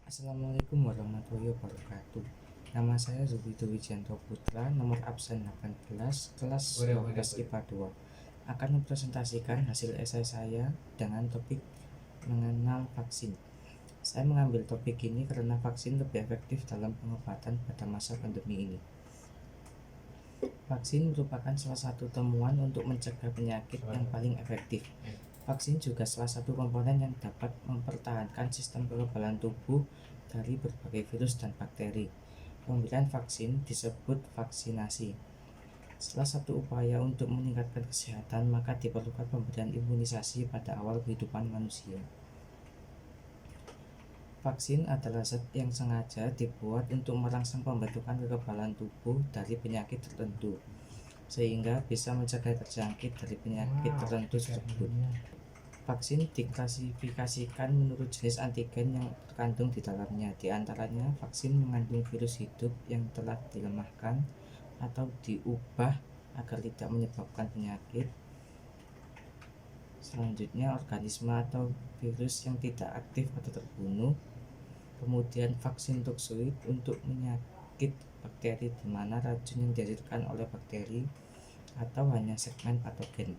Assalamualaikum warahmatullahi wabarakatuh. Nama saya Zubito Wijanto Putra, nomor absen 18, kelas 12 IPA 2. Akan mempresentasikan hasil esai saya dengan topik mengenal vaksin. Saya mengambil topik ini karena vaksin lebih efektif dalam pengobatan pada masa pandemi ini. Vaksin merupakan salah satu temuan untuk mencegah penyakit yang paling efektif. Vaksin juga salah satu komponen yang dapat mempertahankan sistem kekebalan tubuh dari berbagai virus dan bakteri. Pemberian vaksin disebut vaksinasi. Salah satu upaya untuk meningkatkan kesehatan, maka diperlukan pemberian imunisasi pada awal kehidupan manusia. Vaksin adalah zat yang sengaja dibuat untuk merangsang pembentukan kekebalan tubuh dari penyakit tertentu, sehingga bisa mencegah terjangkit dari penyakit tertentu tersebut. Vaksin diklasifikasikan menurut jenis antigen yang terkandung di dalamnya. Di antaranya, vaksin mengandung virus hidup yang telah dilemahkan atau diubah agar tidak menyebabkan penyakit. Selanjutnya, organisme atau virus yang tidak aktif atau terbunuh. Kemudian, vaksin toksoid untuk penyakit bakteri di mana racun yang dihasilkan oleh bakteri atau hanya segmen patogen.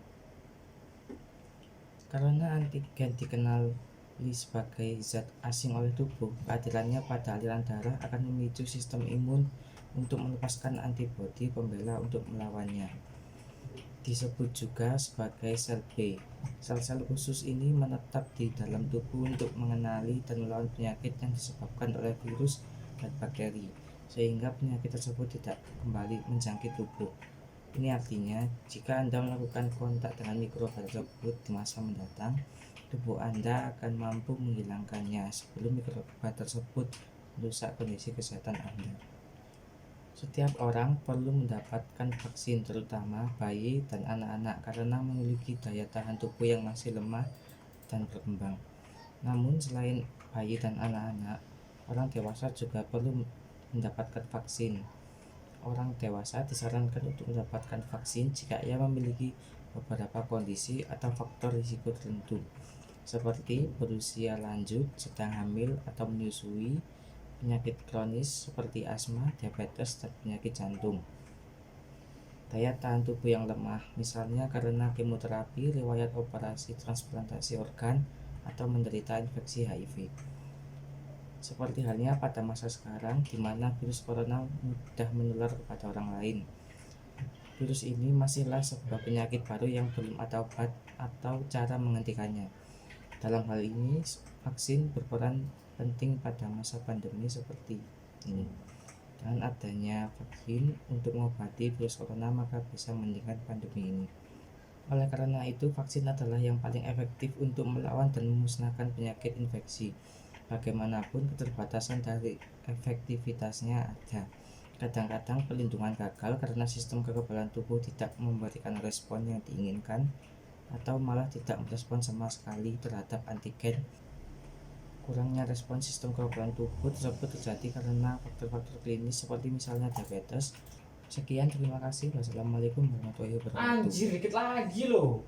Karena antigen dikenali sebagai zat asing oleh tubuh, kehadirannya pada aliran darah akan memicu sistem imun untuk melepaskan antibodi pembela untuk melawannya. Disebut juga sebagai sel B. Sel-sel khusus ini menetap di dalam tubuh untuk mengenali dan melawan penyakit yang disebabkan oleh virus dan bakteri, sehingga penyakit tersebut tidak kembali menjangkit tubuh. Ini artinya, jika Anda melakukan kontak dengan mikroba tersebut di masa mendatang, tubuh Anda akan mampu menghilangkannya sebelum mikroba tersebut merusak kondisi kesehatan Anda. Setiap orang perlu mendapatkan vaksin, terutama bayi dan anak-anak, karena memiliki daya tahan tubuh yang masih lemah dan berkembang. Namun selain bayi dan anak-anak, orang dewasa juga perlu mendapatkan vaksin. Orang dewasa disarankan untuk mendapatkan vaksin jika ia memiliki beberapa kondisi atau faktor risiko tertentu, seperti berusia lanjut, sedang hamil atau menyusui, penyakit kronis seperti asma, diabetes, dan penyakit jantung. Daya tahan tubuh yang lemah, misalnya karena kemoterapi, riwayat operasi transplantasi organ, atau menderita infeksi HIV. Seperti halnya pada masa sekarang, di mana virus corona mudah menular kepada orang lain. Virus ini masihlah sebuah penyakit baru yang belum ada obat atau cara menghentikannya. Dalam hal ini, vaksin berperan penting pada masa pandemi seperti ini. Dengan adanya vaksin untuk mengobati virus corona, maka bisa menghentikan pandemi ini. Oleh karena itu, vaksin adalah yang paling efektif untuk melawan dan memusnahkan penyakit infeksi. Bagaimanapun, keterbatasan dari efektivitasnya ada. Kadang-kadang perlindungan gagal karena sistem kekebalan tubuh tidak memberikan respon yang diinginkan, atau malah tidak merespon sama sekali terhadap antigen. Kurangnya respon sistem kekebalan tubuh tersebut terjadi karena faktor-faktor klinis seperti misalnya diabetes. Sekian, terima kasih. Wassalamualaikum warahmatullahi wabarakatuh. Anjir, dikit lagi loh.